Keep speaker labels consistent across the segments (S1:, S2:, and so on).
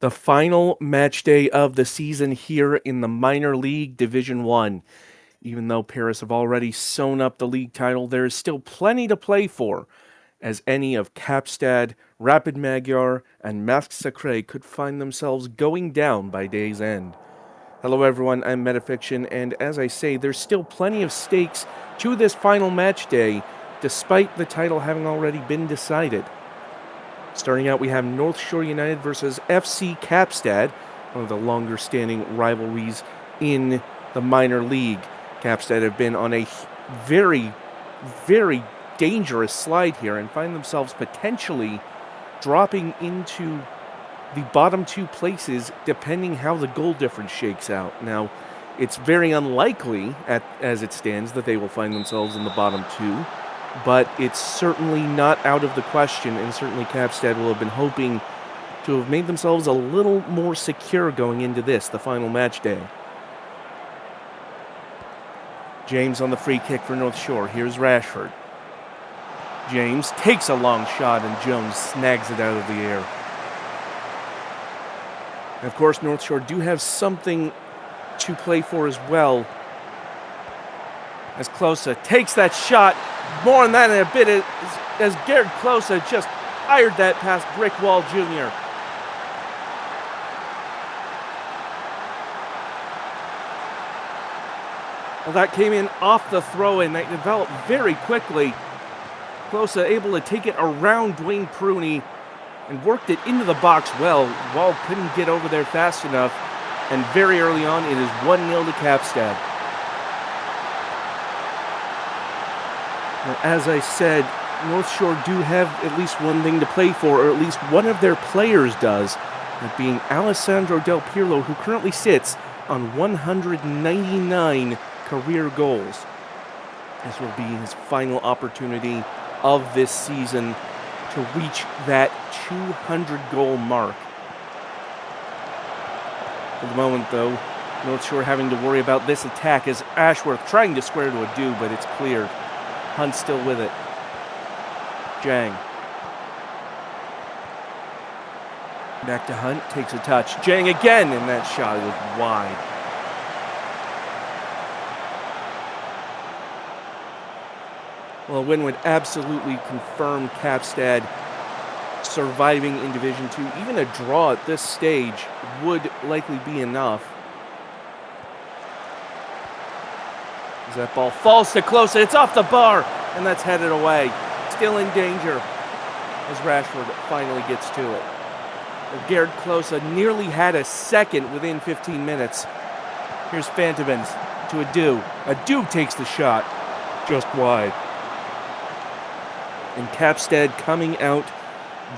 S1: The final match day of the season here in the minor league Division 1. Even though Paris have already sewn up the league title, there is still plenty to play for, as any of Kapstad, Rapid Magyar, and Masque Sacré could find themselves going down by day's end. Hello everyone, I'm Metafiction, and as I say, there's still plenty of stakes to this final match day, despite the title having already been decided. Starting out, we have North Shore United versus FC Kapstad, one of the longer-standing rivalries in the minor league. Kapstad have been on a very, very dangerous slide here and find themselves potentially dropping into the bottom two places depending how the goal difference shakes out. Now, it's very unlikely, as it stands, that they will find themselves in the bottom two, but it's certainly not out of the question, and certainly Kapstad will have been hoping to have made themselves a little more secure going into this, the final match day. James on the free kick for North Shore. Here's Rashford. James takes a long shot, and Jones snags it out of the air. And of course, North Shore do have something to play for as well, as Klose takes that shot. More than that in a bit as Gerd Klose just fired that past Brick Wall Jr. Well, that came in off the throw-in. That developed very quickly. Klose able to take it around Dwayne Pruney and worked it into the box well. Wall couldn't get over there fast enough, and very early on it is 1-0 to Kapstad. Now, as I said, North Shore do have at least one thing to play for, or at least one of their players does, that being Alessandro Del Pirlo, who currently sits on 199 career goals. This will be his final opportunity of this season to reach that 200-goal mark. For the moment, though, North Shore having to worry about this attack as Ashworth trying to square to a do, but it's cleared. Hunt still with it. Jang. Back to Hunt, takes a touch. Jang again, and that shot was wide. Well, a win would absolutely confirm Kapstad surviving in Division 2. Even a draw at this stage would likely be enough. As that ball falls to Klose, it's off the bar, and that's headed away. Still in danger as Rashford finally gets to it. Gerd Klose nearly had a second within 15 minutes. Here's Fantovins to Adu. Adu takes the shot just wide. And Kapstad coming out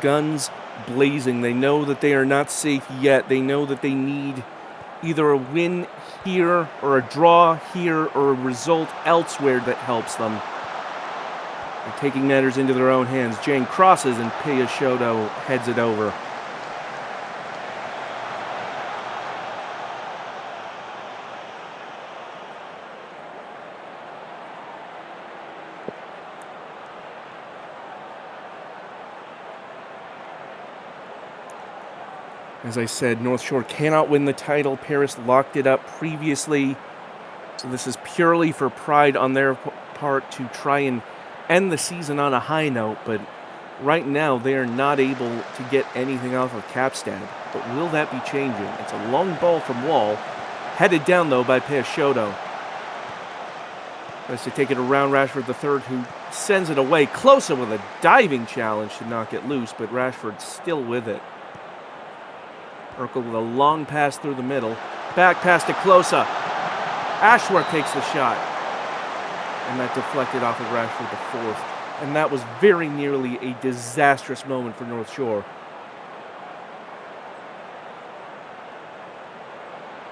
S1: guns blazing. They know that they are not safe yet. They know that they need either a win here or a draw here or a result elsewhere that helps them. They're taking matters into their own hands. Jane crosses and Peyashoto heads it over. As I said, North Shore cannot win the title. Paris locked it up previously. So this is purely for pride on their part to try and end the season on a high note. But right now, they are not able to get anything off of Kapstad. But will that be changing? It's a long ball from Wall. Headed down, though, by Peyashoto. Tries to take it around Rashford III, who sends it away. Klose with a diving challenge to knock it loose, but Rashford still with it. Urkel with a long pass through the middle. Back pass to Klose. Ashworth takes the shot. And that deflected off of Rashford IV. And that was very nearly a disastrous moment for North Shore.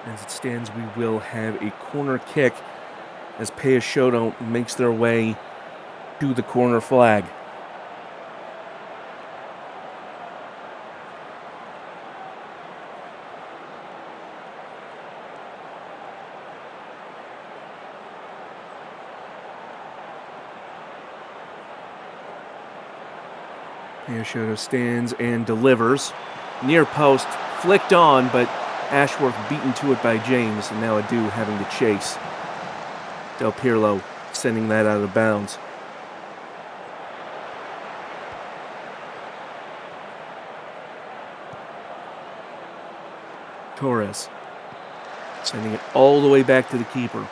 S1: As it stands, we will have a corner kick as Peyashoto makes their way to the corner flag. Peyashoto stands and delivers. Near post, flicked on, but Ashworth beaten to it by James, and now Adu having to chase. Del Pirlo sending that out of bounds. Torres sending it all the way back to the keeper.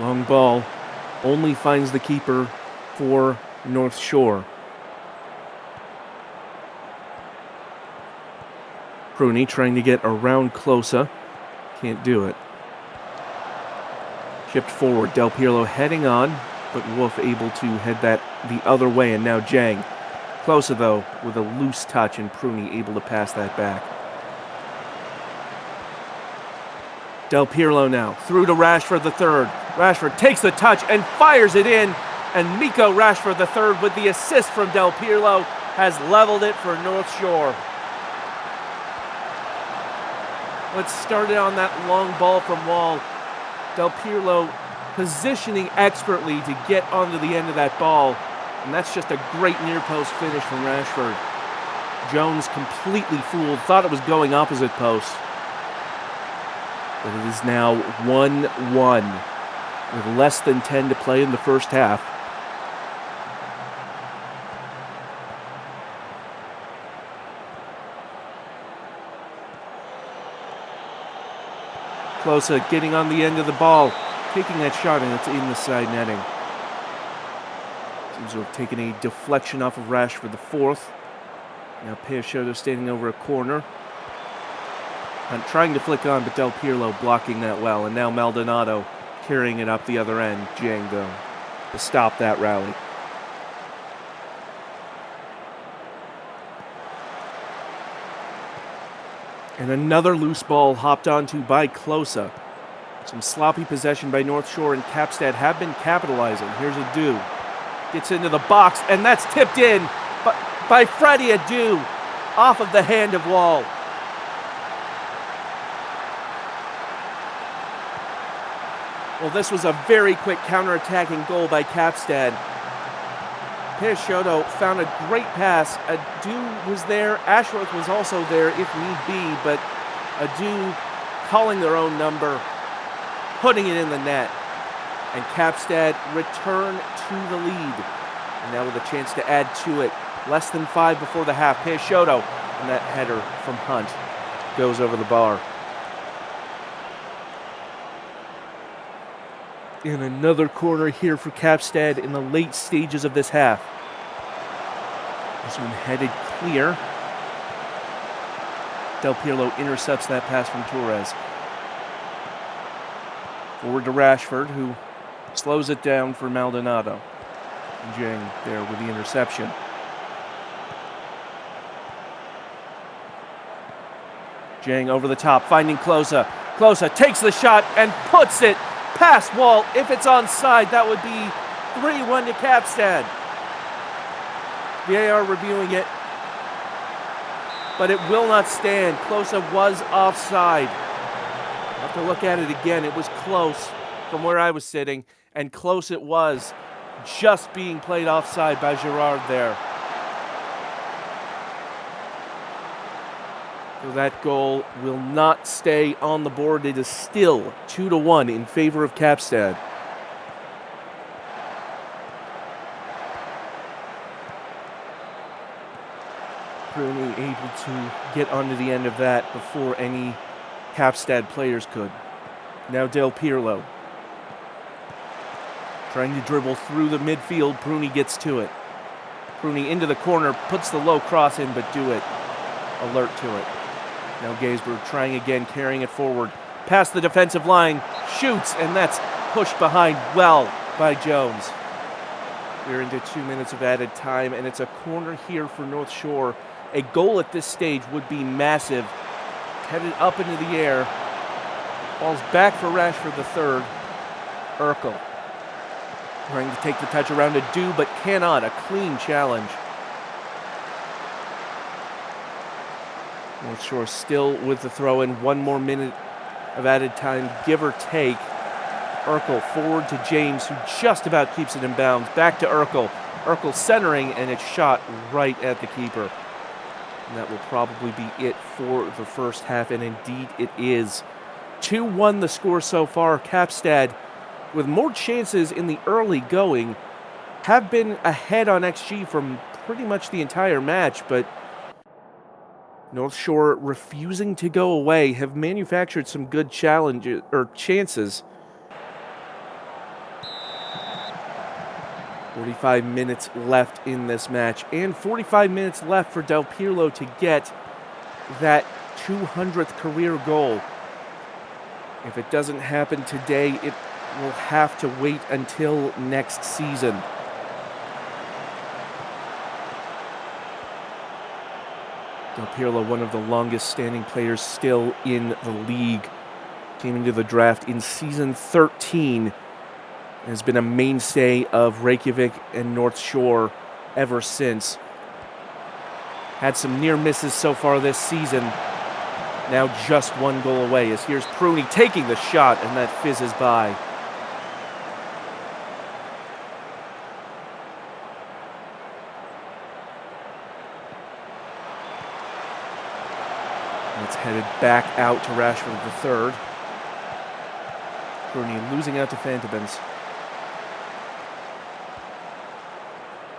S1: Long ball only finds the keeper for North Shore. Pruney trying to get around Closa. Can't do it. Chipped forward. Del Pirlo heading on, but Wolf able to head that the other way, and now Jang. Closa, though, with a loose touch, and Pruney able to pass that back. Del Pirlo now, through to Rashford III. Rashford takes the touch and fires it in, and Miko Rashford III, with the assist from Del Pirlo, has leveled it for North Shore. Let's start it on that long ball from Wall. Del Pirlo positioning expertly to get onto the end of that ball. And that's just a great near-post finish from Rashford. Jones completely fooled, thought it was going opposite post. But it is now 1-1 with less than 10 to play in the first half. Closa getting on the end of the ball, taking that shot, and it's in the side netting. Seems to have taken a deflection off of Rashford IV. Now Peixoto standing over a corner. And trying to flick on, but Del Pirlo blocking that well. And now Maldonado carrying it up the other end. Jang, though, to stop that rally. And another loose ball hopped onto by Closa. Some sloppy possession by North Shore, and Capstad have been capitalizing. Here's Adu. Gets into the box, and that's tipped in by Freddie Adu off of the hand of Wall. Well, this was a very quick counter-attacking goal by Capstad. Peixoto found a great pass. Adu was there. Ashworth was also there if need be, but Adu calling their own number, putting it in the net. And Capstad return to the lead. And now with a chance to add to it. Less than 5 before the half. Peixoto, and that header from Hunt goes over the bar. In another corner here for Capstad in the late stages of this half. This one headed clear. Del Pirlo intercepts that pass from Torres. Forward to Rashford, who slows it down for Maldonado. And Jang there with the interception. Jang over the top, finding Closa. Closa takes the shot and puts it past Wall. If it's onside, that would be 3-1 to Capstad. VAR reviewing it, but it will not stand. Closa was offside. I'll have to look at it again. It was close from where I was sitting, and close it was, just being played offside by Gerard there. So that goal will not stay on the board. It is still 2-1 in favor of Capstad. Pruney able to get onto the end of that before any Capstad players could. Now Del Pirlo trying to dribble through the midfield. Pruney gets to it. Pruney into the corner, puts the low cross in, but do it. Alert to it. Now Gaisberg trying again, carrying it forward. Past the defensive line, shoots, and that's pushed behind well by Jones. We're into 2 minutes of added time, and it's a corner here for North Shore. A goal at this stage would be massive. Headed up into the air. Ball's back for Rashford III. Urkel trying to take the touch around Adu, but cannot. A clean challenge. North Shore still with the throw-in. 1 more minute of added time, give or take. Urkel forward to James, who just about keeps it in bounds. Back to Urkel. Urkel centering, and it's shot right at the keeper. And that will probably be it for the first half, and indeed it is. 2-1 the score so far. Kapstad, with more chances in the early going, have been ahead on XG from pretty much the entire match, but North Shore refusing to go away, have manufactured some good challenges or chances. 45 minutes left in this match, and 45 minutes left for Del Pirlo to get that 200th career goal. If it doesn't happen today, it will have to wait until next season. Del Pirlo, one of the longest standing players still in the league, came into the draft in season 13 and has been a mainstay of Reykjavik and North Shore ever since. Had some near misses so far this season. Now just one goal away, as here's Pruni taking the shot, and that fizzes by. It's headed back out to Rashford the third. Pruni losing out to Fantabens.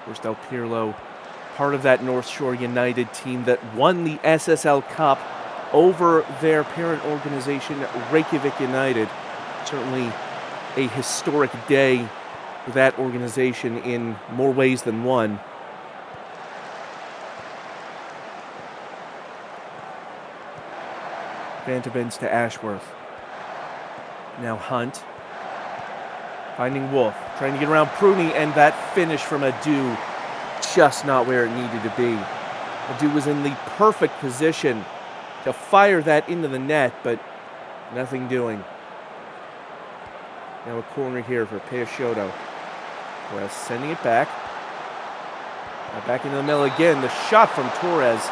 S1: First Del Pirlo, part of that North Shore United team that won the SSL Cup over their parent organization, Reykjavik United. Certainly a historic day for that organization in more ways than one. Fantabens to Ashworth. Now Hunt. Finding Wolf. Trying to get around Pruni, and that finish from Adu just not where it needed to be. Adu was in the perfect position to fire that into the net, but nothing doing. Now a corner here for Peixoto. Torres sending it back. Now back into the middle again. The shot from Torres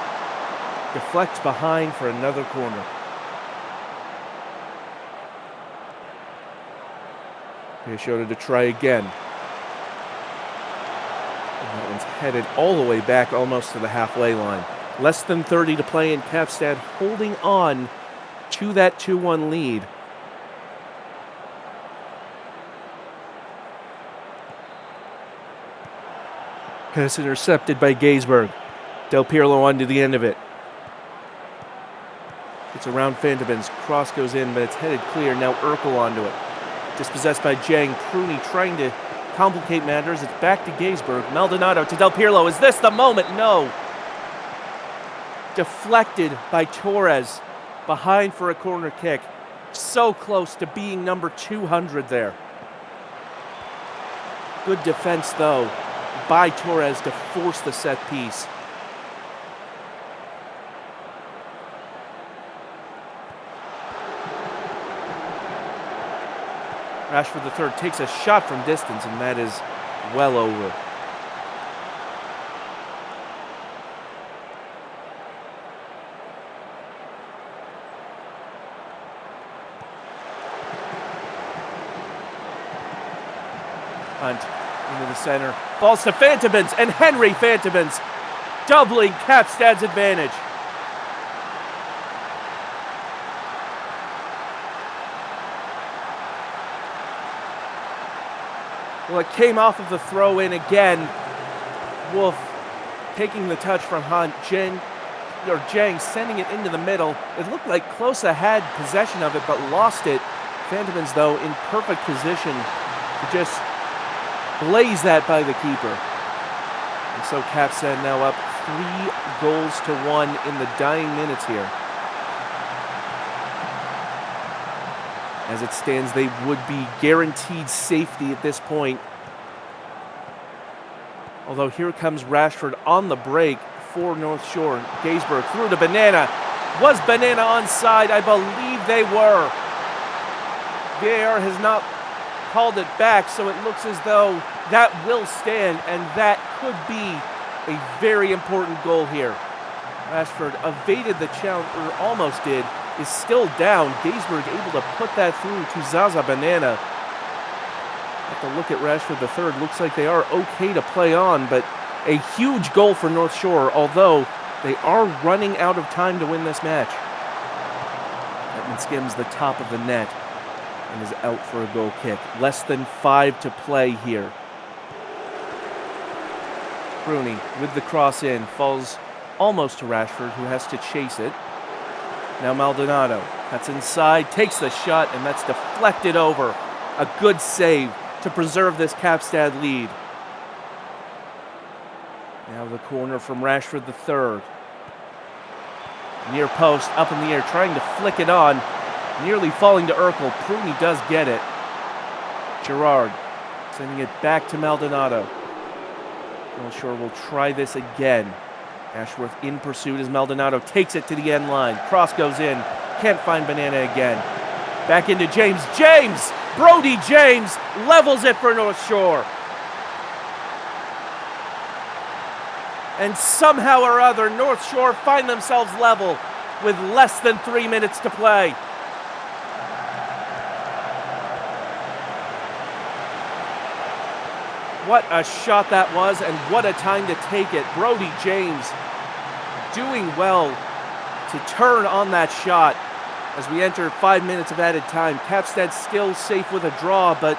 S1: deflects behind for another corner. Peixoto to try again. And that one's headed all the way back almost to the halfway line. Less than 30 to play, in Kapstad holding on to that 2-1 lead. Pass intercepted by Gaisberg. Del Pirlo onto the end of it. It's around Fantabens. Cross goes in, but it's headed clear. Now Urkel onto it. Dispossessed by Jang. Pruni trying to complicate matters. It's back to Gaisberg. Maldonado to Del Pirlo. Is this the moment? No. Deflected by Torres. Behind for a corner kick. So close to being number 200 there. Good defense, though, by Torres to force the set piece. Rashford the third takes a shot from distance, and that is well over. Hunt into the center, falls to Fantabens, and Henry Fantabens doubling Kapstad's advantage. Well, it came off of the throw-in again. Wolf taking the touch from Hunt. Jang sending it into the middle. It looked like Klose had possession of it, but lost it. Fantabens, though, in perfect position to just blaze that by the keeper. And so Kapstad now up 3-1 in the dying minutes here. As it stands, they would be guaranteed safety at this point. Although here comes Rashford on the break for North Shore. Gaisberg through to Banana. Was Banana onside? I believe they were. VAR has not called it back, so it looks as though that will stand, and that could be a very important goal here. Rashford evaded the challenge, or almost did, is still down. Gaisberg able to put that through to Zaza Banana. to look at Rashford III. Looks like they are okay to play on, but a huge goal for North Shore, although they are running out of time to win this match. Edmund skims the top of the net and is out for a goal kick. Less than 5 to play here. Rooney with the cross in, falls almost to Rashford, who has to chase it. Now Maldonado cuts inside, takes the shot, and that's deflected over. A good save to preserve this Kapstad lead. Now the corner from Rashford III. Near post, up in the air, trying to flick it on. Nearly falling to Urkel. Pruney does get it. Gerard sending it back to Maldonado. North Shore will try this again. Ashworth in pursuit as Maldonado takes it to the end line. Cross goes in. Can't find Banana again. Back into James. James! Brody James levels it for North Shore. And somehow or other, North Shore find themselves level with less than 3 minutes to play. What a shot that was, and what a time to take it. Brody James doing well to turn on that shot as we enter 5 minutes of added time. Kapstad still safe with a draw, but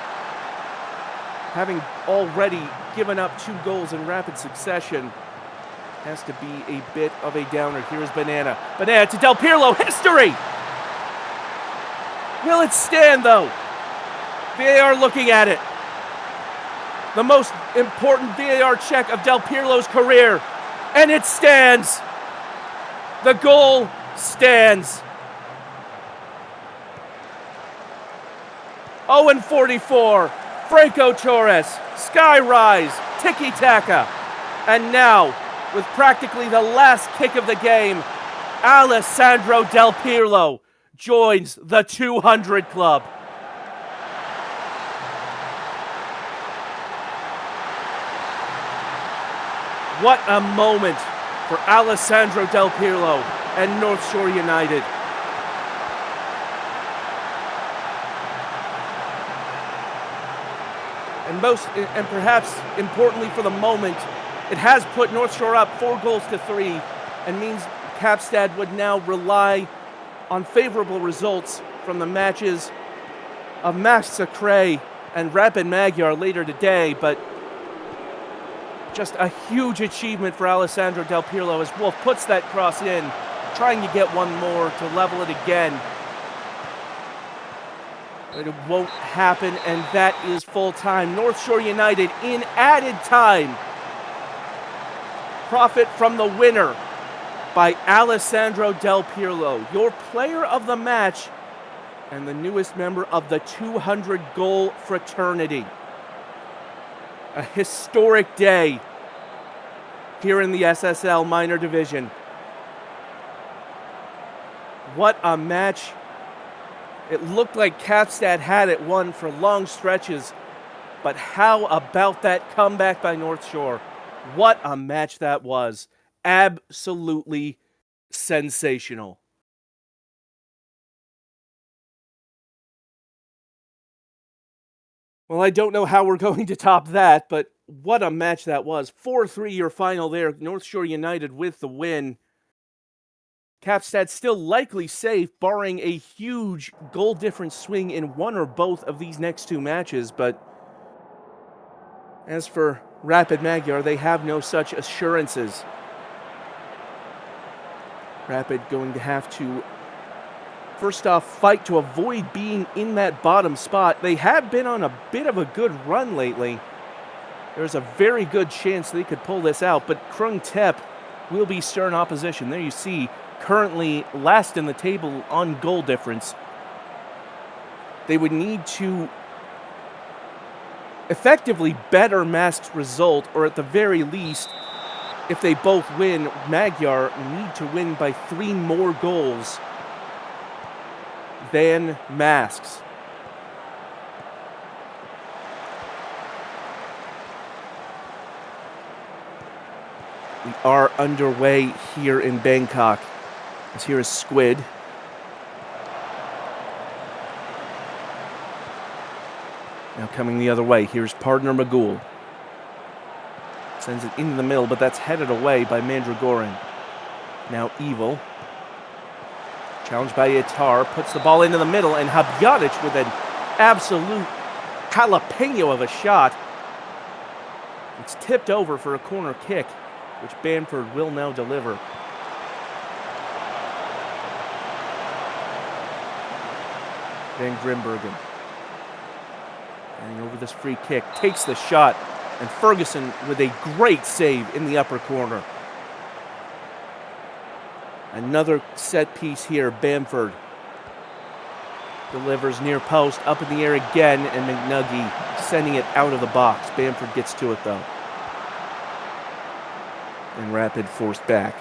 S1: having already given up 2 goals in rapid succession, has to be a bit of a downer. Here's Banana. Banana to Del Pirlo. History! Will it stand, though? VAR looking at it. The most important VAR check of Del Pirlo's career. And it stands. The goal stands. 0-44. Franco Torres. Sky rise. Tiki-taka. And now, with practically the last kick of the game, Alessandro Del Pirlo joins the 200 club. What a moment for Alessandro Del Pirlo and North Shore United. And perhaps importantly for the moment, it has put North Shore up 4-3 and means Kapstad would now rely on favorable results from the matches of Max and Rapid Magyar later today, but just a huge achievement for Alessandro Del Pirlo as Wolf puts that cross in, trying to get one more to level it again. But it won't happen, and that is full time. North Shore United in added time. Profit from the winner by Alessandro Del Pirlo, your player of the match and the newest member of the 200-goal fraternity. A historic day here in the SSL minor division. What a match. It looked like Kapstad had it won for long stretches, but how about that comeback by North Shore? What a match that was. Absolutely sensational. Well, I don't know how we're going to top that, but what a match that was. 4-3 your final there. North Shore United with the win. Kapstad still likely safe, barring a huge goal difference swing in one or both of these next 2 matches, but as for Rapid Magyar, they have no such assurances. Rapid going to have to, first off, fight to avoid being in that bottom spot. They have been on a bit of a good run lately. There's a very good chance they could pull this out, but Krung Tep will be stern opposition. There you see, currently last in the table on goal difference. They would need to effectively better Mask's result, or at the very least, if they both win, Magyar need to win by 3 more goals than Masks. We are underway here in Bangkok. As here is Squid. Now coming the other way, here's partner Magul. Sends it into the middle, but that's headed away by Mandragoran. Now Evil. Challenged by Itar, puts the ball into the middle, and Habjanic with an absolute jalapeno of a shot. It's tipped over for a corner kick, which Bamford will now deliver. Van Grimbergen. Getting over this free kick, takes the shot, and Ferguson with a great save in the upper corner. Another set piece here, Bamford delivers near post, up in the air again, and McNuggy sending it out of the box. Bamford gets to it though. And Rapid forced back.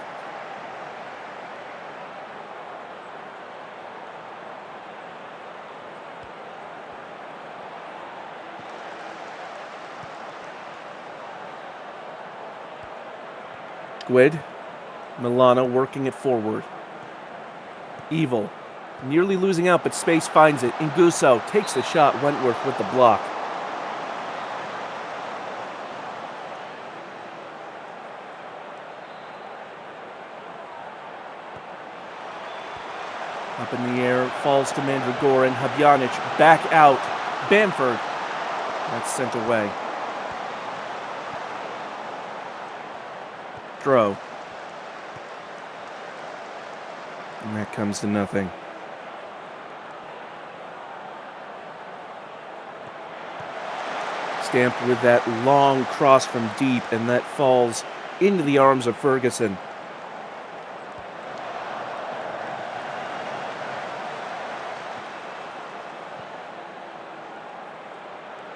S1: Squid. Milano working it forward. Evil. Nearly losing out, but space finds it. Inguso takes the shot. Wentworth with the block. Up in the air, falls to Mandragoran. Habjanic back out. Bamford. That's sent away. Throw. And that comes to nothing. Stamped with that long cross from deep, and that falls into the arms of Ferguson.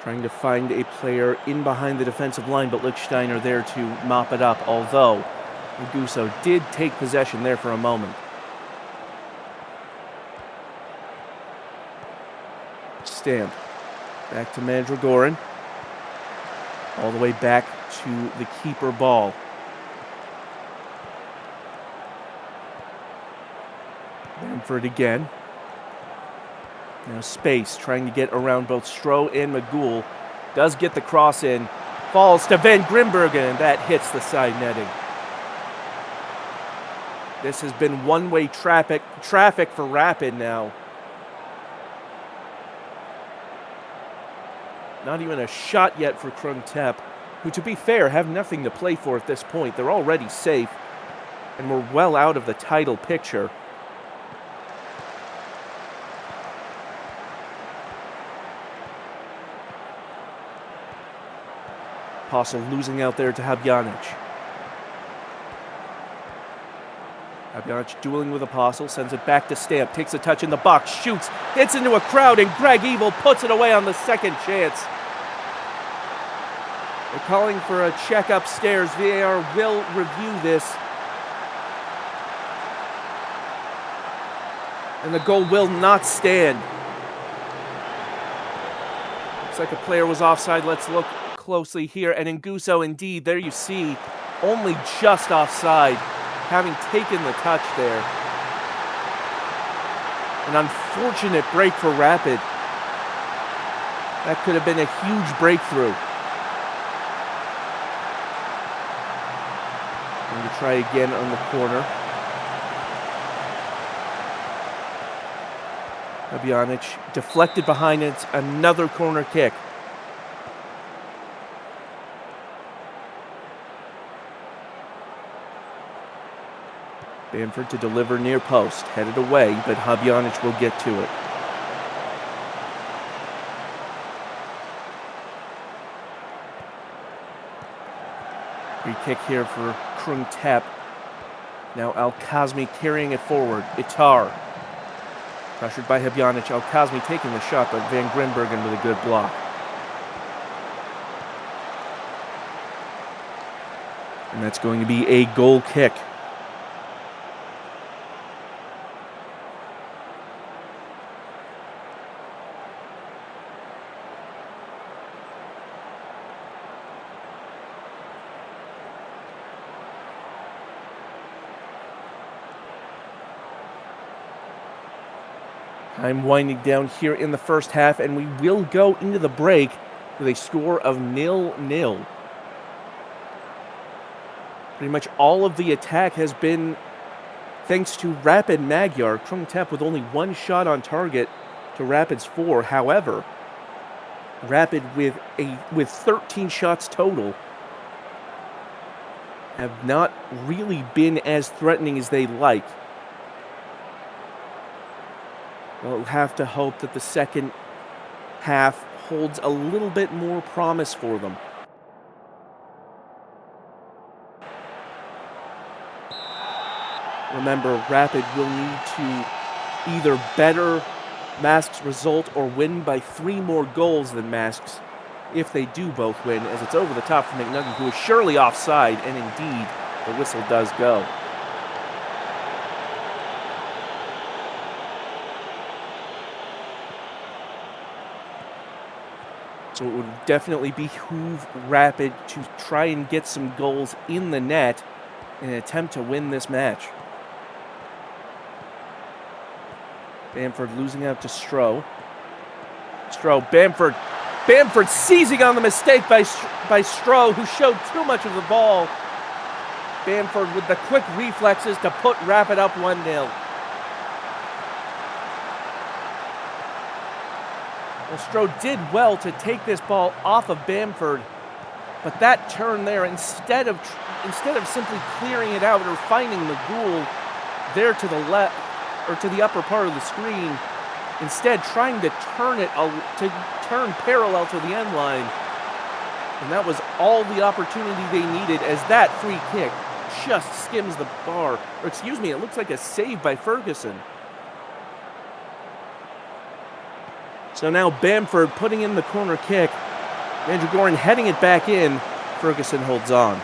S1: Trying to find a player in behind the defensive line, but Lichtsteiner there to mop it up, although Inguso did take possession there for a moment. Stamp. Back to Mandragoran. All the way back to the keeper ball. Bamford again. Now space, trying to get around both Stroh and Magul. Does get the cross in. Falls to Van Grimbergen, and that hits the side netting. This has been one-way traffic for Rapid now. Not even a shot yet for Krung Tep, who, to be fair, have nothing to play for at this point. They're already safe, and we're well out of the title picture. Apostle losing out there to Habjanic. Habjanic dueling with Apostle, sends it back to Stamp, takes a touch in the box, shoots, hits into a crowd, and Greg Evil puts it away on the second chance. They're calling for a check upstairs. VAR will review this. And the goal will not stand. Looks like a player was offside. Let's look closely here. And Inguso, indeed, there you see, only just offside, having taken the touch there. An unfortunate break for Rapid. That could have been a huge breakthrough. Going to try again on the corner. Habjanic deflected behind it. Another corner kick. Bamford to deliver near post. Headed away, but Habjanic will get to it. Free kick here for Krung Tep. Now Al-Kazmi carrying it forward. Itar. Pressured by Habjanic. Al-Kazmi taking the shot, but Van Grimbergen with a good block. And that's going to be a goal kick. Time winding down here in the first half, and we will go into the break with a score of 0-0. Pretty much all of the attack has been thanks to Rapid Magyar. Krungtep with only one shot on target to Rapid's 4. However, Rapid with 13 shots total have not really been as threatening as they like. We'll have to hope that the second half holds a little bit more promise for them. Remember, Rapid will need to either better Mask's result or win by 3 more goals than Mask's if they do both win, as it's over the top for McNugget, who is surely offside, and indeed, the whistle does go. So it would definitely behoove Rapid to try and get some goals in the net in an attempt to win this match. Bamford losing out to Stroh. Bamford seizing on the mistake by Stroh, who showed too much of the ball. Bamford with the quick reflexes to put Rapid up 1-0. Well, Stroh did well to take this ball off of Bamford, but that turn there, instead of simply clearing it out or finding the goal there to the left or to the upper part of the screen, instead trying to turn parallel to the end line, and that was all the opportunity they needed, as that free kick just skims the bar. Or excuse me, it looks like a save by Ferguson. So now Bamford putting in the corner kick. Andrew Gorin heading it back in. Ferguson holds on.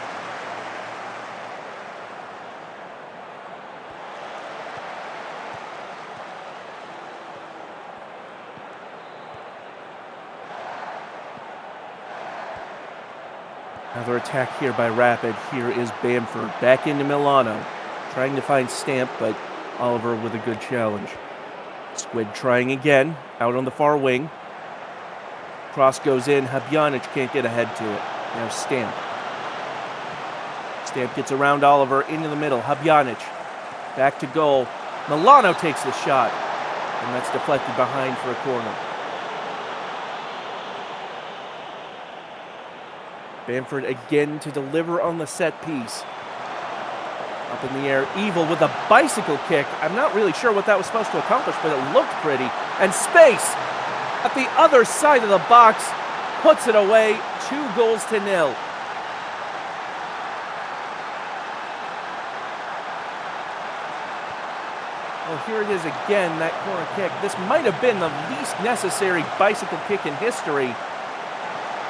S1: Another attack here by Rapid. Here is Bamford back into Milano. Trying to find Stamp, but Oliver with a good challenge. Squid trying again, out on the far wing. Cross goes in, Habjanic can't get ahead to it. Now Stamp. Stamp gets around Oliver, into the middle, Habjanic. Back to goal. Milano takes the shot, and that's deflected behind for a corner. Bamford again to deliver on the set piece. Up in the air, Evil with a bicycle kick. I'm not really sure what that was supposed to accomplish, but it looked pretty. And Space at the other side of the box puts it away, 2-0. Well, here it is again, that corner kick. This might have been the least necessary bicycle kick in history,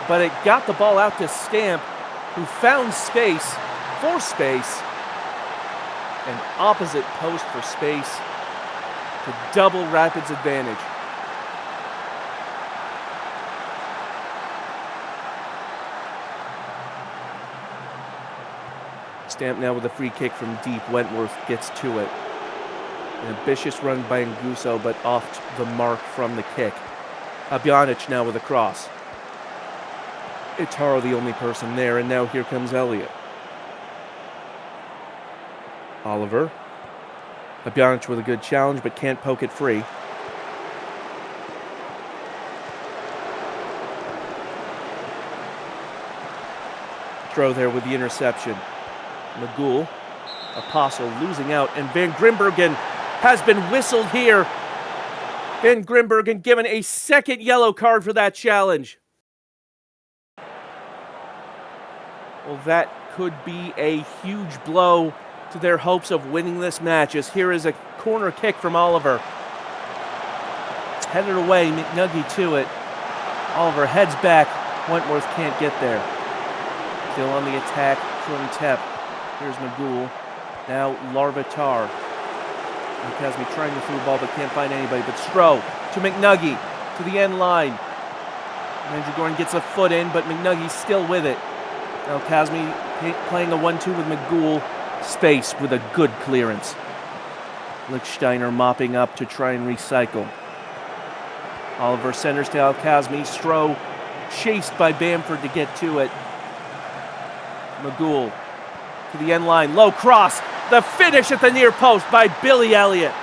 S1: but it got the ball out to Stamp, who found space for Space, and opposite post for Space to double Rapid's advantage. Stamp now with a free kick from deep. Wentworth gets to it. An ambitious run by Nguso, but off the mark from the kick. Habjanic now with a cross. Itaro the only person there, and now here comes Elliott. Oliver. Habjanic with a good challenge, but can't poke it free. Throw there with the interception. Magul. Apostle losing out, and Van Grimbergen has been whistled here. Van Grimbergen given a second yellow card for that challenge. Well, that could be a huge blow to their hopes of winning this match, as here is a corner kick from Oliver. It's headed away, McNuggy to it. Oliver heads back. Wentworth can't get there. Still on the attack from Tep. Here's Magul. Now Larvitar. Kazmi trying to through the ball but can't find anybody. But Stroh to McNuggy to the end line. Andrew Gorin gets a foot in, but McNuggy's still with it. Now Kazmi playing a 1-2 with Magul. Space with a good clearance. Lichtsteiner mopping up to try and recycle. Oliver centers to Al-Kazmi. Stroh chased by Bamford to get to it. Magul to the end line. Low cross. The finish at the near post by Billy Elliott.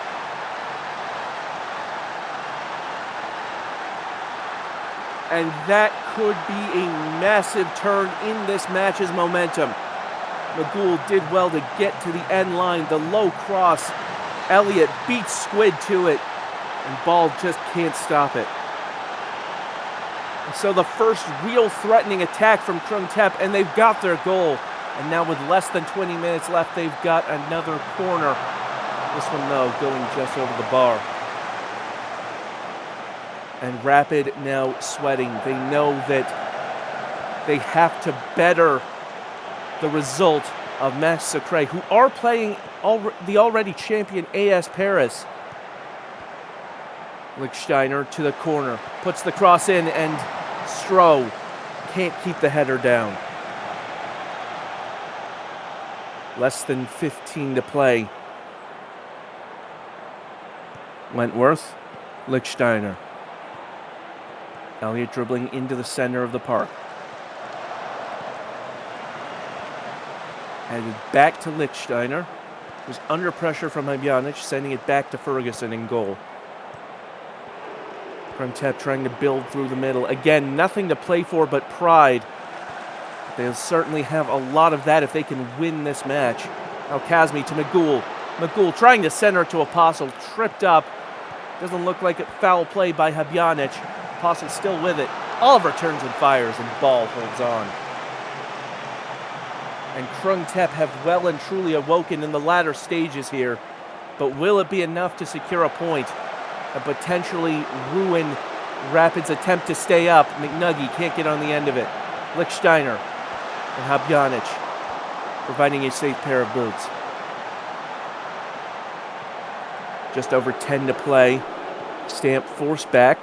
S1: And that could be a massive turn in this match's momentum. Magul did well to get to the end line. The low cross. Elliott beats Squid to it. And Ball just can't stop it. So the first real threatening attack from Krung Thep, and they've got their goal. And now with less than 20 minutes left, they've got another corner. This one, though, going just over the bar. And Rapid now sweating. They know that they have to better the result of Metz Sacré, who are playing the already champion AS Paris. Lichtsteiner to the corner, puts the cross in, and Stroh can't keep the header down. Less than 15 to play. Wentworth, Lichtsteiner. Elliott dribbling into the center of the park. Headed back to Lichtsteiner, who's under pressure from Habjanic, sending it back to Ferguson in goal. Krung Thep trying to build through the middle. Again, nothing to play for but pride. They'll certainly have a lot of that if they can win this match. Al-Kazmi to Magul. Magul trying to center to Apostle. Tripped up. Doesn't look like a foul play by Habjanic. Apostle still with it. Oliver turns and fires, and Ball holds on. And Krung Thep have well and truly awoken in the latter stages here. But will it be enough to secure a point and potentially ruin Rapid's attempt to stay up? McNuggy can't get on the end of it. Lichtsteiner and Habjanic providing a safe pair of boots. Just over 10 to play. Stamp forced back.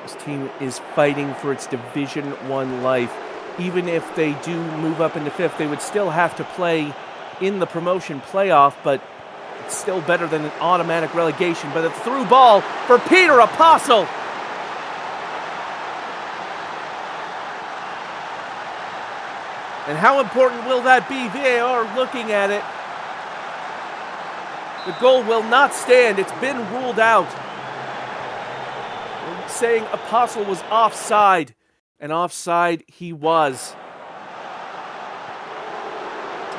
S1: This team is fighting for its Division 1 life. Even if they do move up into 5th, they would still have to play in the promotion playoff, but it's still better than an automatic relegation. But a through ball for Peter Apostle. And how important will that be? VAR looking at it. The goal will not stand. It's been ruled out. We're saying Apostle was offside. And offside he was.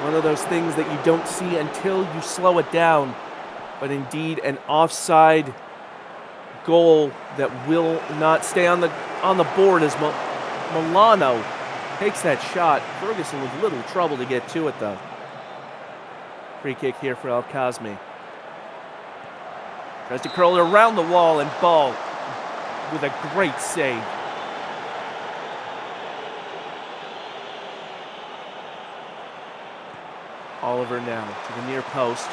S1: One of those things that you don't see until you slow it down. But indeed, an offside goal that will not stay on the board as Milano takes that shot. Ferguson with little trouble to get to it, though. Free kick here for Al-Kazmi. Tries to curl it around the wall, and Ball with a great save. Oliver now to the near post.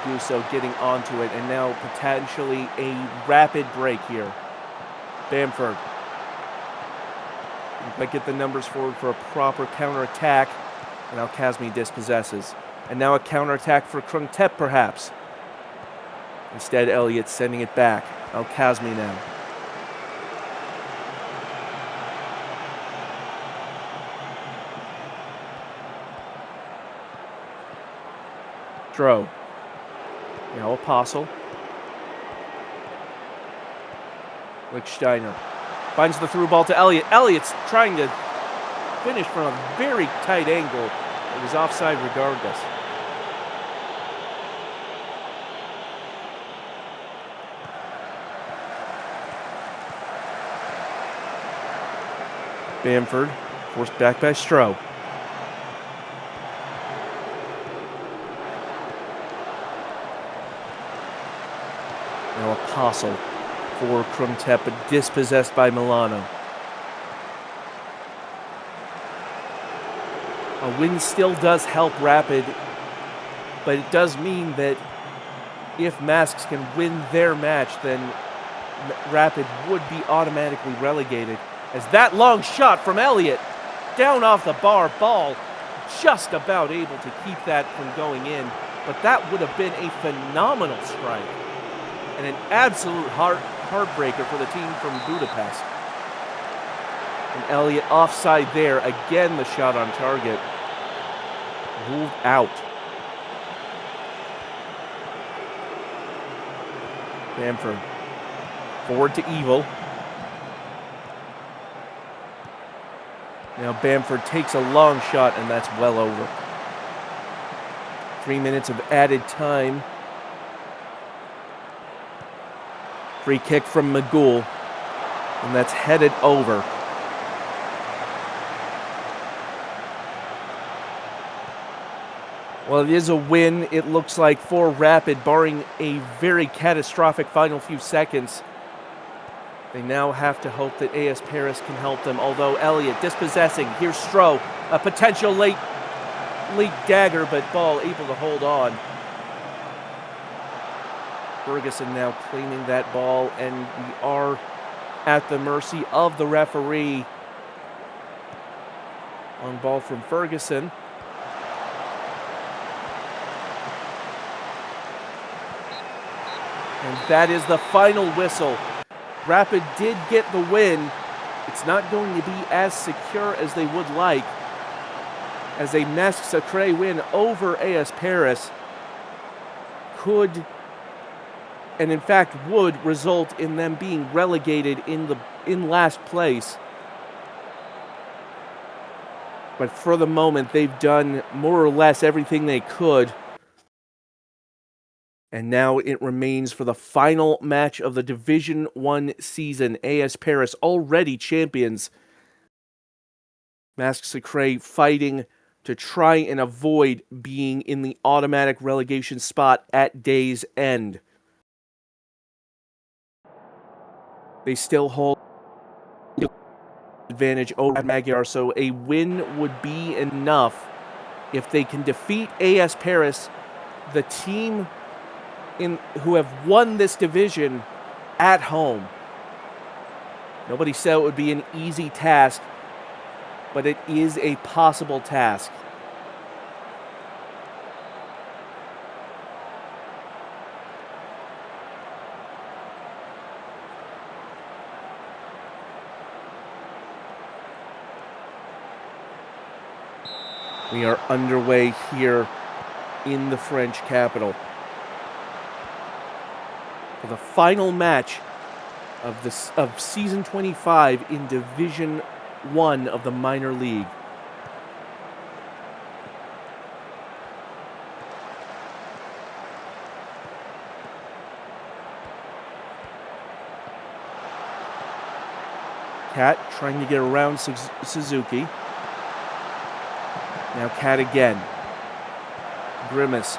S1: Gusso getting onto it, and now potentially a rapid break here. Bamford. Might get the numbers forward for a proper counter-attack, and Al-Kazmi dispossesses. And now a counter-attack for Krung Thep, perhaps. Instead, Elliott sending it back. Al-Kazmi now. Stroh. Now Apostle. Lichtsteiner. Finds the through ball to Elliott. Elliott's trying to finish from a very tight angle. It was offside regardless. Bamford forced back by Stroh. Now Apostle for Krung Thep, but dispossessed by Milano. A win still does help Rapid, but it does mean that if Masks can win their match, then Rapid would be automatically relegated. As that long shot from Elliott, down off the bar, Ball just about able to keep that from going in. but that would have been a phenomenal strike and an absolute heartbreaker for the team from Budapest. And Elliott offside there. Again, the shot on target. Ruled out. Bamford. Forward to Evil. Now Bamford takes a long shot, and that's well over. 3 minutes of added time. Free kick from Magul, and that's headed over. Well, it is a win, it looks like, for Rapid, barring a very catastrophic final few seconds. They now have to hope that AS Paris can help them, although Elliott dispossessing. Here's Stroh, a potential late dagger, but Ball able to hold on. Ferguson now claiming that ball, and we are at the mercy of the referee. On ball from Ferguson. And that is the final whistle. Rapid did get the win. It's not going to be as secure as they would like, as a Masque Sacré win over AS Paris could, and in fact would, result in them being relegated in last place. But for the moment, they've done more or less everything they could. And now it remains for the final match of the Division 1 season. AS Paris, already champions. Masque Sacré fighting to try and avoid being in the automatic relegation spot at day's end. They still hold advantage over Magyar, so a win would be enough if they can defeat AS Paris, the team who have won this division at home. Nobody said it would be an easy task, but it is a possible task. We are underway here in the French capital for the final match of season 25 in Division 1 of the minor league. Cat trying to get around Suzuki. Now Cat again. Grimace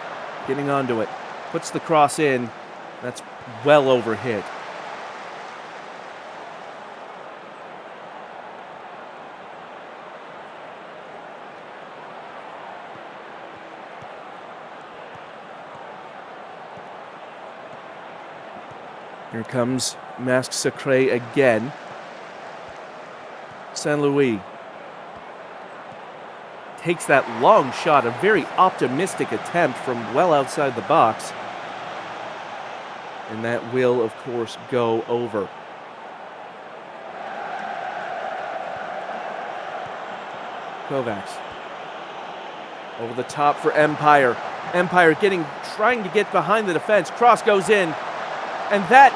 S1: getting onto it. Puts the cross in. That's well over hit. Here comes Masque Sacré again. Saint Louis takes that long shot, a very optimistic attempt from well outside the box. And that will, of course, go over. Kovacs. Over the top for Empire. Empire trying to get behind the defense. Cross goes in. And that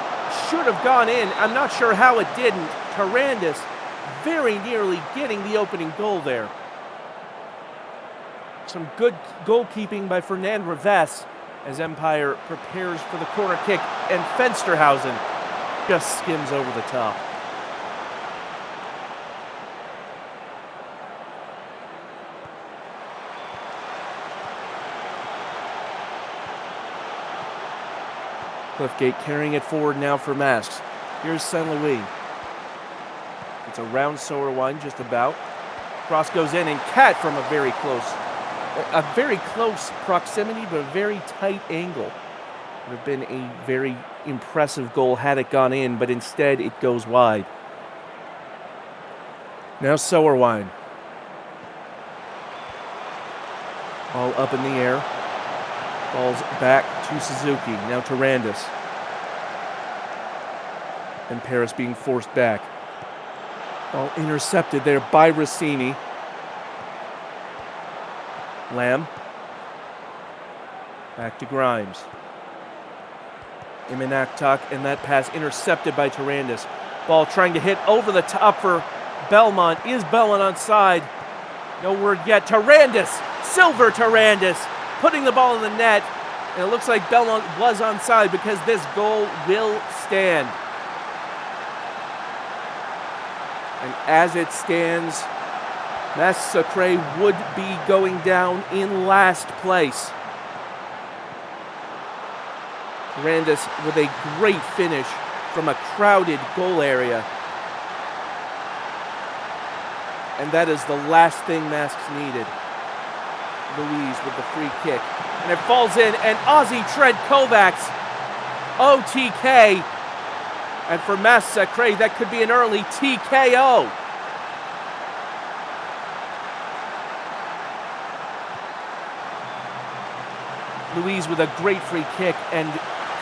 S1: should have gone in. I'm not sure how it didn't. Tarandis very nearly getting the opening goal there. Some good goalkeeping by Fernand Reves as Empire prepares for the corner kick, and Fensterhausen just skims over the top. Cliffgate carrying it forward now for Masks. Here's Saint Louis. It's around Sowerwine just about. Cross goes in, and Cat from a very close proximity, but a very tight angle. Would have been a very impressive goal had it gone in, but instead it goes wide. Now Sowerwine. Ball up in the air. Ball's back to Suzuki. Now to Randis. And Paris being forced back. Ball intercepted there by Rossini. Lamb. Back to Grimes. Imanaktak, and that pass intercepted by Tarandis. Ball trying to hit over the top for Belmont. Is Belmont onside? No word yet. Tarandis! Silver Tarandis! Putting the ball in the net. And it looks like Belmont was onside because this goal will stand. And as it stands, Massacre would be going down in last place. Randis with a great finish from a crowded goal area. And that is the last thing Masks needed. Louise with the free kick. And it falls in, and Ozzy Tread Kovacs, OTK. And for Massacre, that could be an early TKO. Louise with a great free kick, and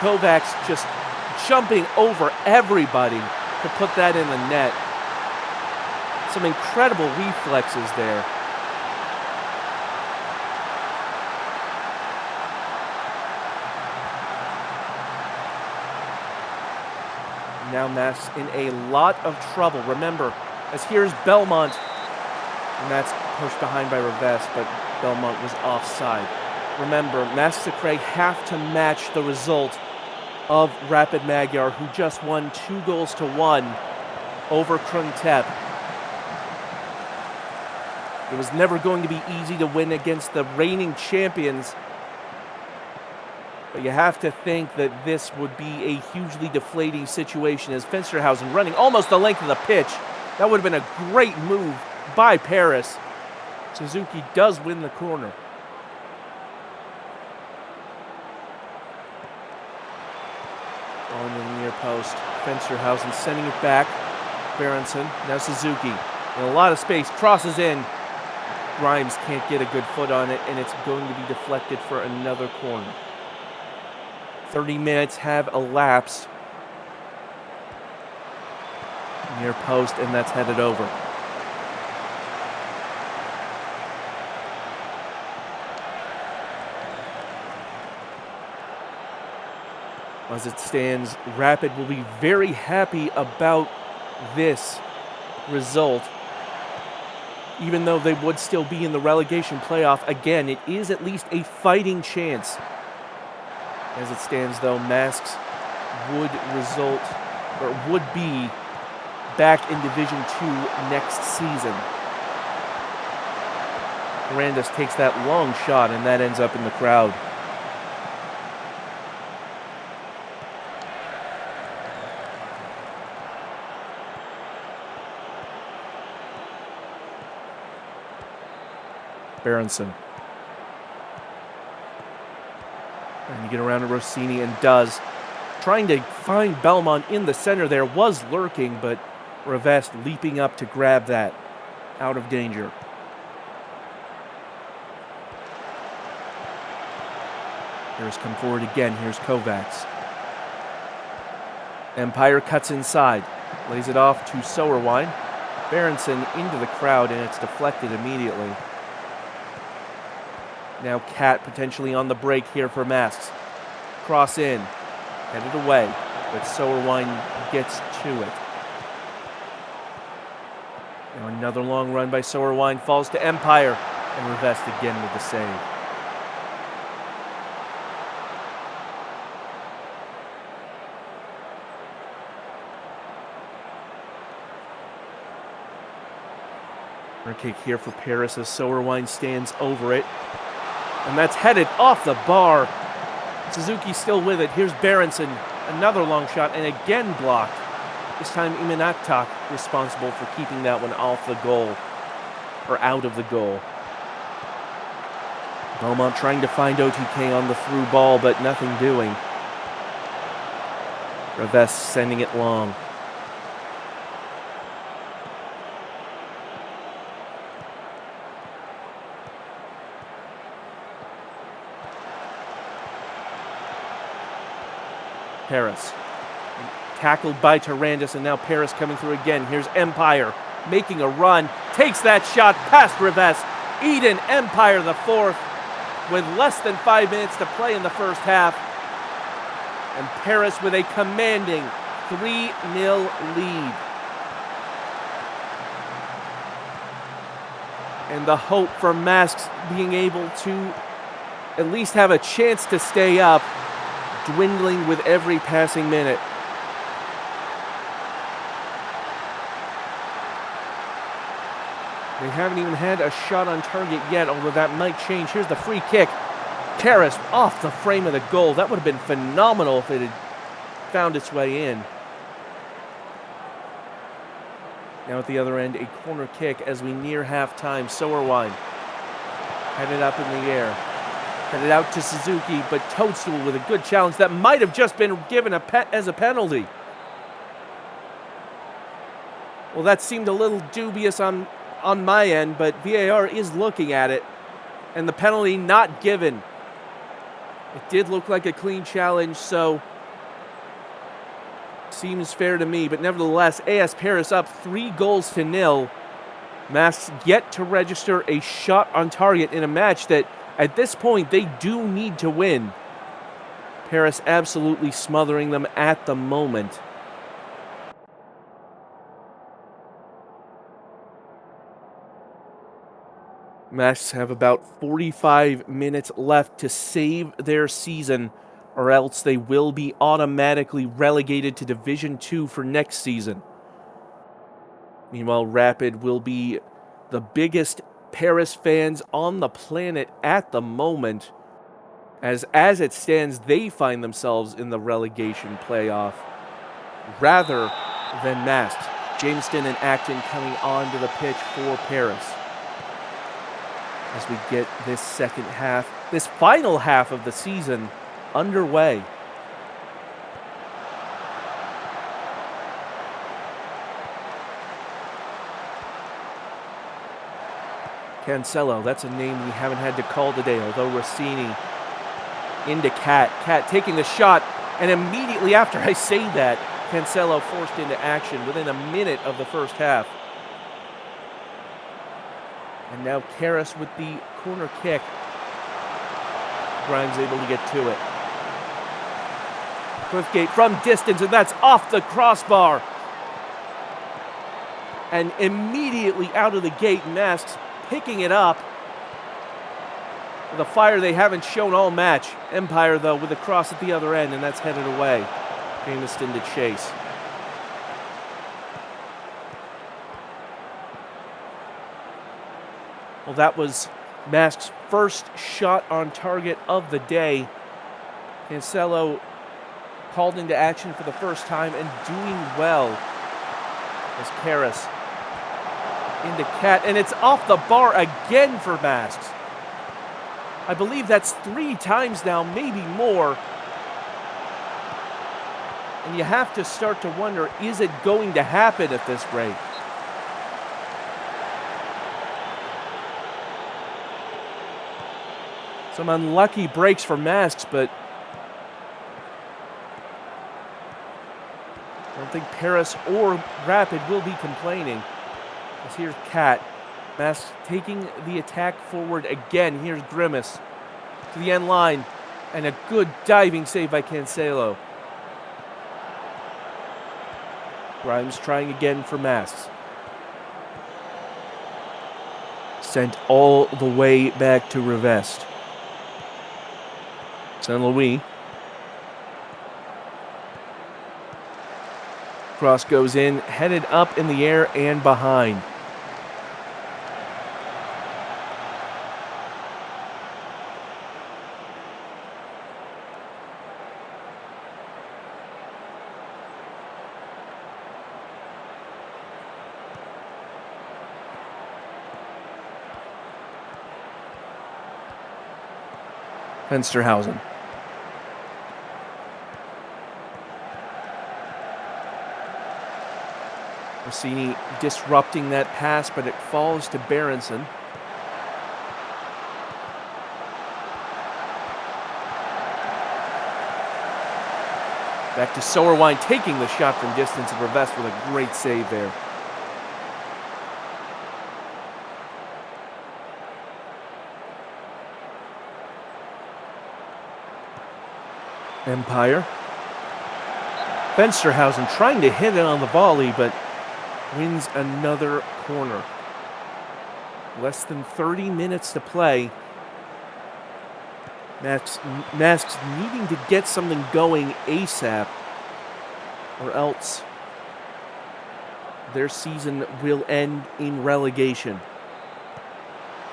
S1: Kovacs just jumping over everybody to put that in the net. Some incredible reflexes there. Now Masks in a lot of trouble. Remember, as here's Belmont, and that's pushed behind by Reves, but Belmont was offside. Remember, Massacre have to match the result of Rapid Magyar, who just won 2-1 over Krungtep. It was never going to be easy to win against the reigning champions, but you have to think that this would be a hugely deflating situation as Fensterhausen running almost the length of the pitch. That would have been a great move by Paris. Suzuki does win the corner. On the near post, Fensterhausen sending it back. Berenson, now Suzuki. In a lot of space, crosses in. Grimes can't get a good foot on it, and it's going to be deflected for another corner. 30 minutes have elapsed. Near post, and that's headed over. As it stands, Rapid will be very happy about this result. Even though they would still be in the relegation playoff, again, it is at least a fighting chance. As it stands, though, Masks would be back in Division 2 next season. Randis takes that long shot, and that ends up in the crowd. Berenson. Trying to get around to Rossini, and does. Trying to find Belmont in the center there, was lurking, but Reves leaping up to grab that. Out of danger. Here's come forward again. Here's Kovacs. Empire cuts inside. Lays it off to Sowerwine. Berenson into the crowd, and it's deflected immediately. Now Cat potentially on the break here for Masks. Cross in. Headed away. But Sowerwine gets to it. Now another long run by Sowerwine. Falls to Empire. And Revest again with the save. Corner kick here for Paris as Sowerwine stands over it. And that's headed off the bar. Suzuki still with it. Here's Berenson. Another long shot, and again blocked. This time Imanaktak responsible for keeping that one off the goal. Or out of the goal. Belmont trying to find OTK on the through ball, but nothing doing. Reves sending it long. Paris. Tackled by Tarandis, and now Paris coming through again. Here's Empire making a run. Takes that shot past Rivest. Eden Empire the fourth with less than 5 minutes to play in the first half. And Paris with a commanding 3-0 lead. And the hope for Masks being able to at least have a chance to stay up, dwindling with every passing minute. They haven't even had a shot on target yet, although that might change. Here's the free kick. Karras off the frame of the goal. That would have been phenomenal if it had found its way in. Now at the other end, a corner kick as we near halftime. Soerwein headed up in the air. Headed out to Suzuki, but Toadstool with a good challenge that might have just been given as a penalty. Well, that seemed a little dubious on my end, but VAR is looking at it, and the penalty not given. It did look like a clean challenge, so seems fair to me, but nevertheless, AS Paris up 3-0. Masks yet to register a shot on target in a match that, at this point, they do need to win. Paris absolutely smothering them at the moment. Masks have about 45 minutes left to save their season, or else they will be automatically relegated to Division 2 for next season. Meanwhile, Rapid will be the biggest Paris fans on the planet at the moment, as it stands, they find themselves in the relegation playoff rather than Masks. Jamestown and Acton coming onto the pitch for Paris as we get this second half, this final half of the season underway. Cancelo, that's a name we haven't had to call today, although Rossini into Cat. Cat taking the shot, and immediately after I say that, Cancelo forced into action within a minute of the first half. And now Karras with the corner kick. Grimes able to get to it. Cliffgate from distance, and that's off the crossbar. And immediately out of the gate, Masks picking it up. The fire they haven't shown all match. Empire, though, with a cross at the other end, and that's headed away. Jamestown to chase. Well, that was Mask's first shot on target of the day. Cancelo called into action for the first time and doing well as Karras into Cat, and it's off the bar again for Masks. I believe that's 3 times now, maybe more. And you have to start to wonder, is it going to happen at this rate? Some unlucky breaks for Masks, but I don't think Paris or Rapid will be complaining. As here's Cat. Masks taking the attack forward again. Here's Grimace to the end line. And a good diving save by Cancelo. Grimes trying again for Masks. Sent all the way back to Rivest. Saint Louis. Cross goes in, headed up in the air and behind. Fensterhausen. Rossini disrupting that pass, but it falls to Berenson. Back to Sowerwine, taking the shot from distance, and Revest with a great save there. Empire. Fensterhausen trying to hit it on the volley, but wins another corner. Less than 30 minutes to play. Masks needing to get something going ASAP, or else their season will end in relegation.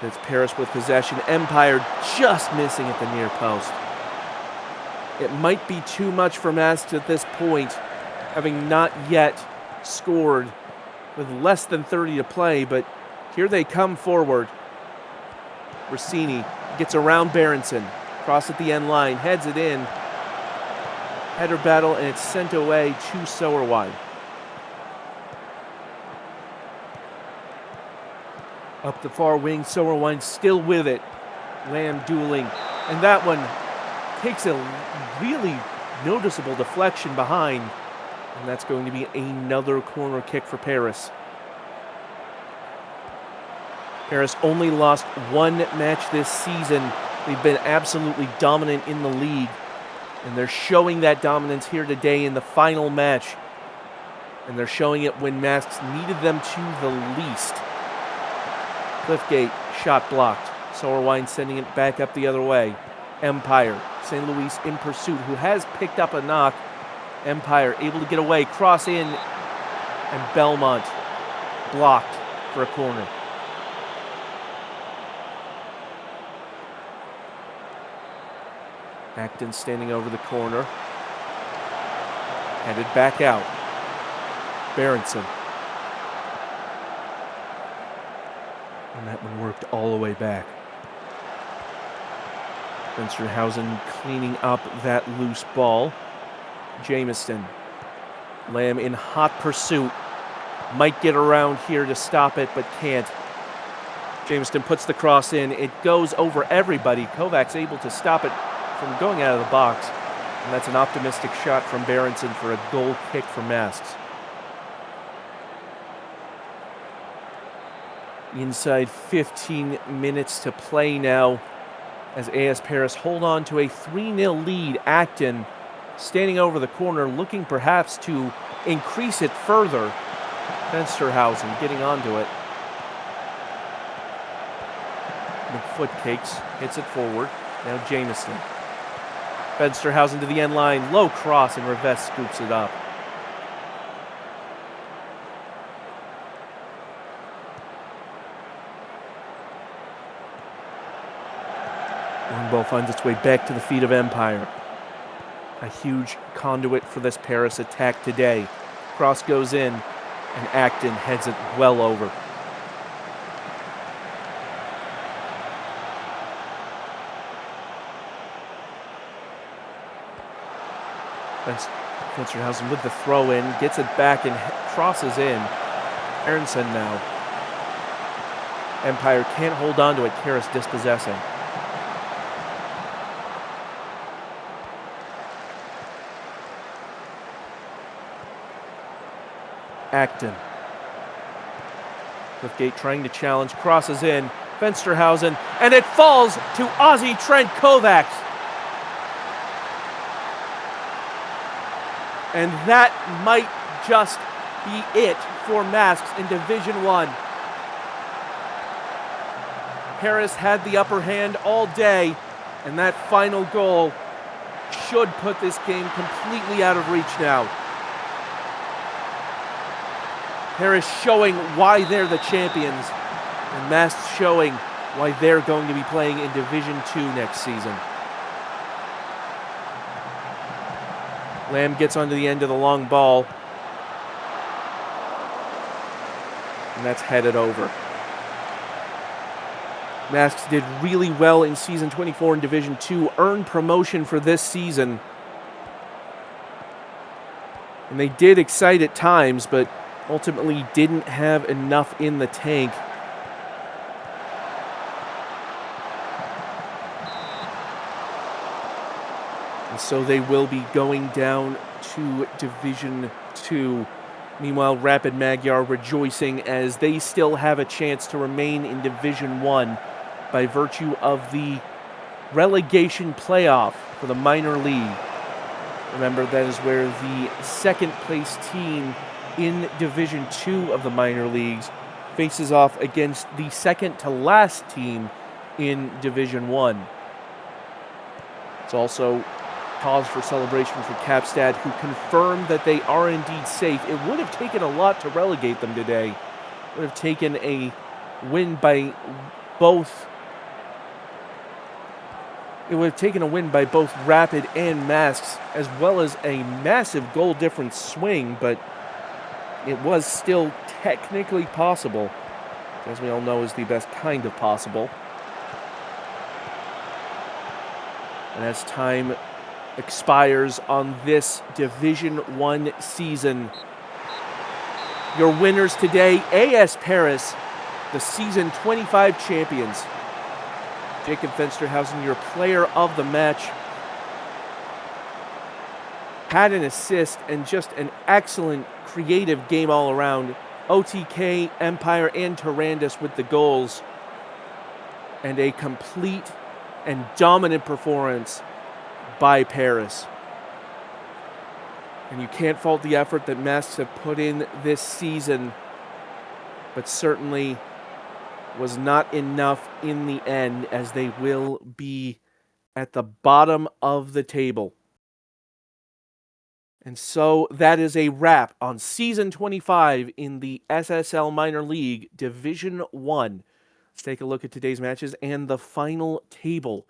S1: It's Paris with possession. Empire just missing at the near post. It might be too much for Masks at this point, having not yet scored with less than 30 to play, but here they come forward. Rossini gets around Berenson, cross at the end line, heads it in. Header battle, and it's sent away to Sowerwine. Up the far wing, Sowerwine still with it. Lamb dueling, and that one takes a really noticeable deflection behind, and that's going to be another corner kick for Paris. Paris only lost one match this season. They've been absolutely dominant in the league, and they're showing that dominance here today in the final match, and they're showing it when Masks needed them to the least. Cliffgate, shot blocked. Sowerwine sending it back up the other way. Empire, St. Louis in pursuit, who has picked up a knock. Empire able to get away, cross in, and Belmont blocked for a corner. Acton standing over the corner. Headed back out. Berenson. And that one worked all the way back. Fensterhausen cleaning up that loose ball. Jameston. Lamb in hot pursuit. Might get around here to stop it, but can't. Jameston puts the cross in. It goes over everybody. Kovacs able to stop it from going out of the box. And that's an optimistic shot from Berenson for a goal kick for Masks. Inside 15 minutes to play now, as AS Paris hold on to a 3-0 lead. Acton standing over the corner, looking perhaps to increase it further. Fensterhausen getting onto it. McFoot cakes, hits it forward. Now Jameston. Fensterhausen to the end line, low cross, and Revest scoops it up. Long ball finds its way back to the feet of Empire. A huge conduit for this Paris attack today. Cross goes in, and Acton heads it well over. Fensterhausen with the throw in, gets it back and crosses in. Aronson now. Empire can't hold on to it, Paris dispossessing. Acton. Cliffgate trying to challenge, crosses in. Fensterhausen, and it falls to Ozzy Trent Kovacs. And that might just be it for Masks in Division 1. Paris had the upper hand all day, and that final goal should put this game completely out of reach now. Paris showing why they're the champions, and Masks showing why they're going to be playing in Division 2 next season. Lamb gets onto the end of the long ball, and that's headed over. Masks did really well in Season 24 in Division 2, earned promotion for this season. And they did excite at times, but ultimately didn't have enough in the tank. So they will be going down to Division 2. Meanwhile, Rapid Magyar rejoicing as they still have a chance to remain in Division 1 by virtue of the relegation playoff for the minor league. Remember, that is where the second place team in Division 2 of the minor leagues faces off against the second to last team in Division 1. It's also cause for celebration for Kapstad, who confirmed that they are indeed safe. It would have taken a lot to relegate them today. It would have taken a win by both. It would have taken a win by both Rapid and Masks, as well as a massive goal difference swing, but it was still technically possible. As we all know, is the best kind of possible. And as time expires on this Division 1 season, your winners today, AS Paris, the Season 25 champions. Jacob Fensterhausen, your player of the match, had an assist and just an excellent creative game all around. OTK, Empire, and Tyrandus with the goals. And a complete and dominant performance by Paris. And you can't fault the effort that Masks have put in this season, but certainly was not enough in the end, as they will be at the bottom of the table. And so that is a wrap on Season 25 in the SSL Minor League Division 1. Let's take a look at today's matches and the final table.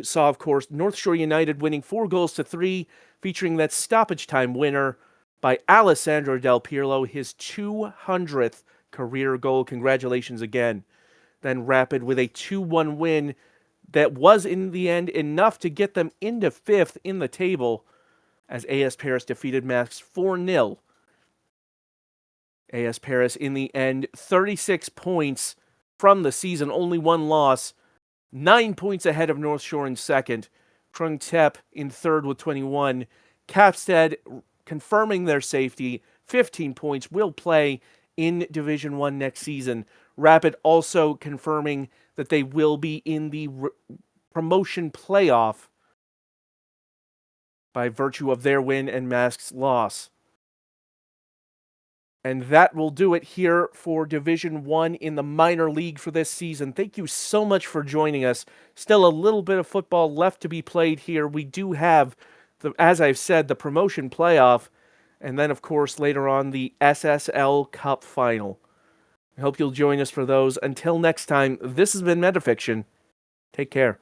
S1: Saw, of course, North Shore United winning 4-3, featuring that stoppage time winner by Alessandro Del Pirlo, his 200th career goal. Congratulations again. Then Rapid with a 2-1 win that was, in the end, enough to get them into 5th in the table, as AS Paris defeated Masks 4-0. AS Paris, in the end, 36 points from the season, only one loss, 9 points ahead of North Shore in second. Krung Thep in third with 21. Kapstad confirming their safety, 15 points, will play in Division 1 next season. Rapid also confirming that they will be in the promotion playoff by virtue of their win and Masks' loss. And that will do it here for Division 1 in the minor league for this season. Thank you so much for joining us. Still a little bit of football left to be played here. We do have, as I've said, the promotion playoff, and then, of course, later on, the SSL Cup final. I hope you'll join us for those. Until next time, this has been Metafiction. Take care.